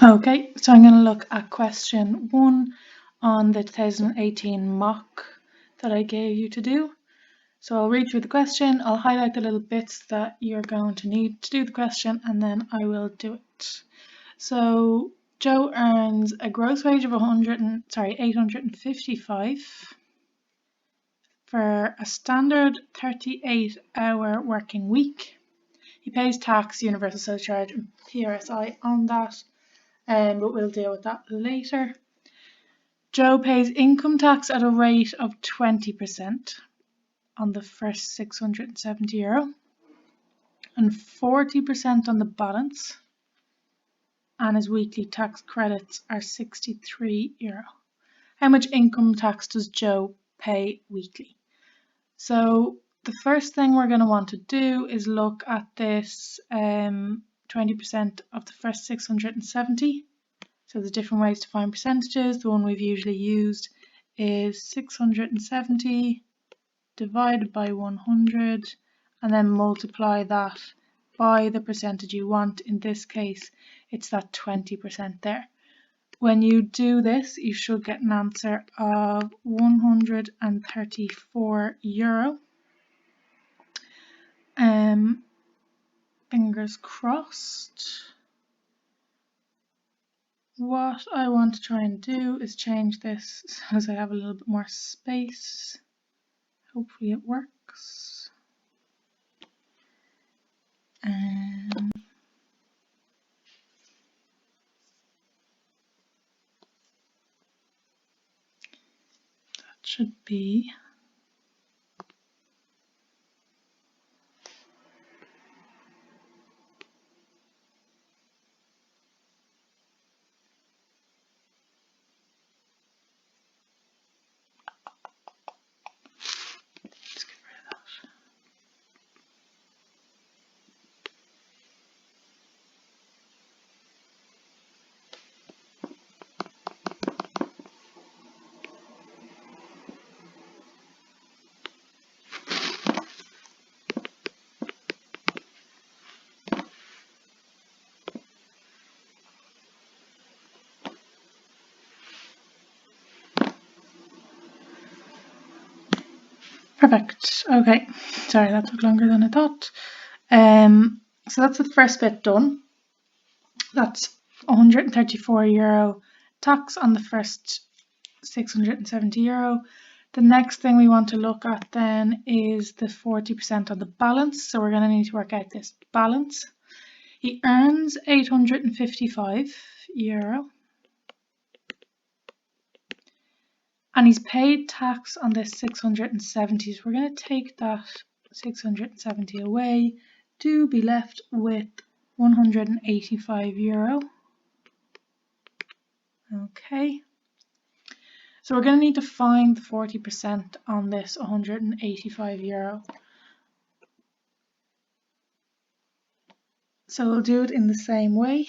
Okay, so I'm going to look at question 1 on the 2018 mock that I gave you to do. So I'll read through the question, I'll highlight the little bits that you're going to need to do the question, and then I will do it. So Joe earns a gross wage of 855 for a standard 38-hour working week. He pays tax, universal social charge, and PRSI on that. But we'll deal with that later. Joe pays income tax at a rate of 20% on the first €670 and 40% on the balance, and his weekly tax credits are €63. How much income tax does Joe pay weekly? So the first thing we're going to want to do is look at this 20% of the first 670. So there's different ways to find percentages. The one we've usually used is 670 divided by 100 and then multiply that by the percentage you want. In this case, it's that 20% there. When you do this, you should get an answer of €134. Fingers crossed. What I want to try and do is change this so as I have a little bit more space. Hopefully it works. That should be perfect. Okay, sorry, that took longer than I thought. So that's the first bit done. That's €134 tax on the first €670. The next thing we want to look at then is the 40% on the balance. So we're going to need to work out this balance. He earns €855 and he's paid tax on this 670. So we're going to take that 670 away to be left with €185. Okay. So we're going to need to find the 40% on this €185. So we'll do it in the same way.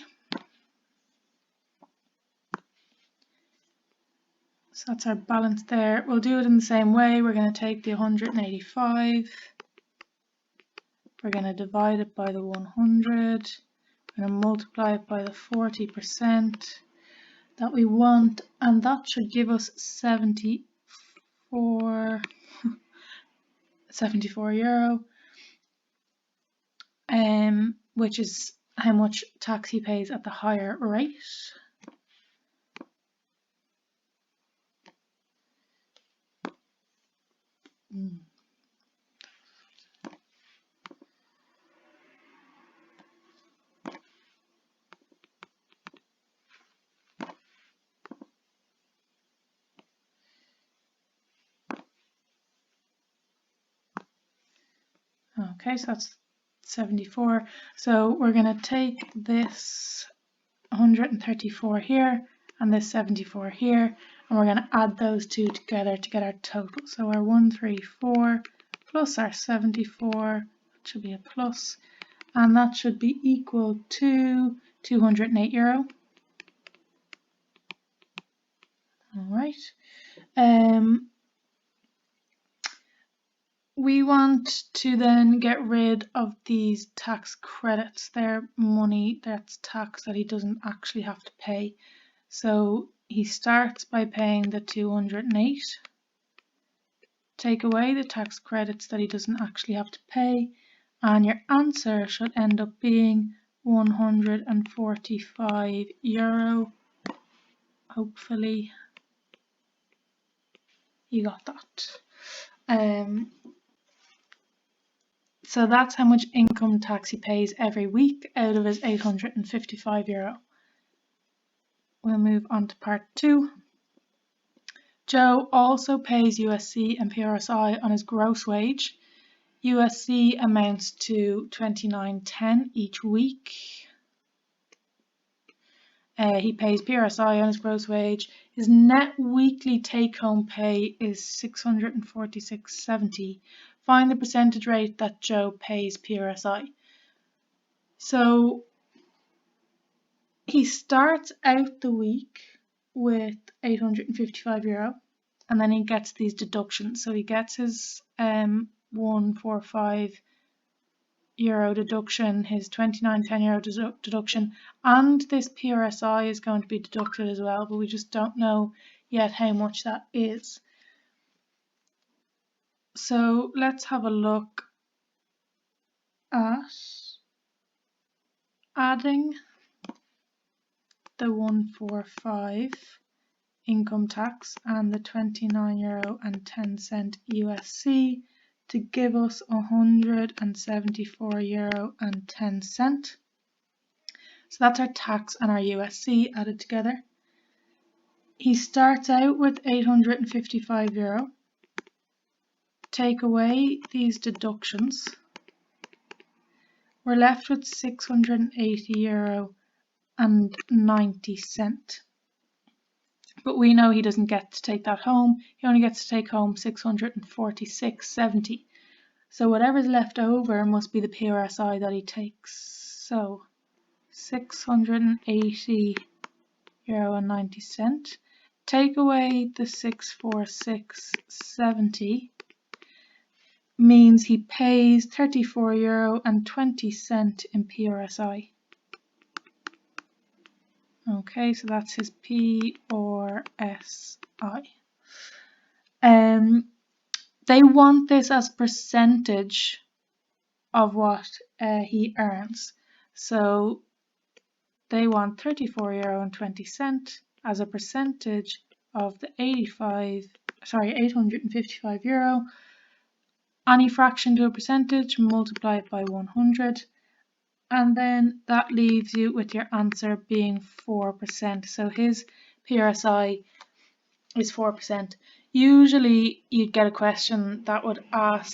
So that's our balance there. We'll do it in the same way. We're going to take the 185. We're going to divide it by the 100. We're going to multiply it by the 40% that we want, and that should give us €74, which is how much tax he pays at the higher rate. Okay, so that's 74. So we're going to take this 134 here and this 74 here, and we're going to add those two together to get our total. So our 134 plus our 74 should be a plus, and that should be equal to €208. All right. we want to then get rid of these tax credits. They're money that's tax that he doesn't actually have to pay. So he starts by paying the 208. Take away the tax credits that he doesn't actually have to pay, and your answer should end up being €145. Hopefully you got that. So that's how much income tax he pays every week out of his €855. We'll move on to part 2. Joe also pays USC and PRSI on his gross wage. USC amounts to $29.10 each week. He pays PRSI on his gross wage. His net weekly take-home pay is $646.70. Find the percentage rate that Joe pays PRSI. So he starts out the week with €855, and then he gets these deductions. So he gets his €145 deduction, his €29.10 deduction, and this PRSI is going to be deducted as well, but we just don't know yet how much that is. So let's have a look at adding the €145 income tax and the €29.10 USC to give us €174.10. So that's our tax and our USC added together. He starts out with €855. Take away these deductions. We're left with €680.90. But we know he doesn't get to take that home. He only gets to take home $646.70. So whatever's left over must be the PRSI that he takes. So €680.90. Take away the $646.70 means he pays €34.20 in PRSI. Okay, so that's his PRSI. They want this as percentage of what he earns. So they want €34.20 as a percentage of the €855. Any fraction to a percentage, multiply it by 100. And then that leaves you with your answer being 4%. So his PRSI is 4%. Usually you'd get a question that would ask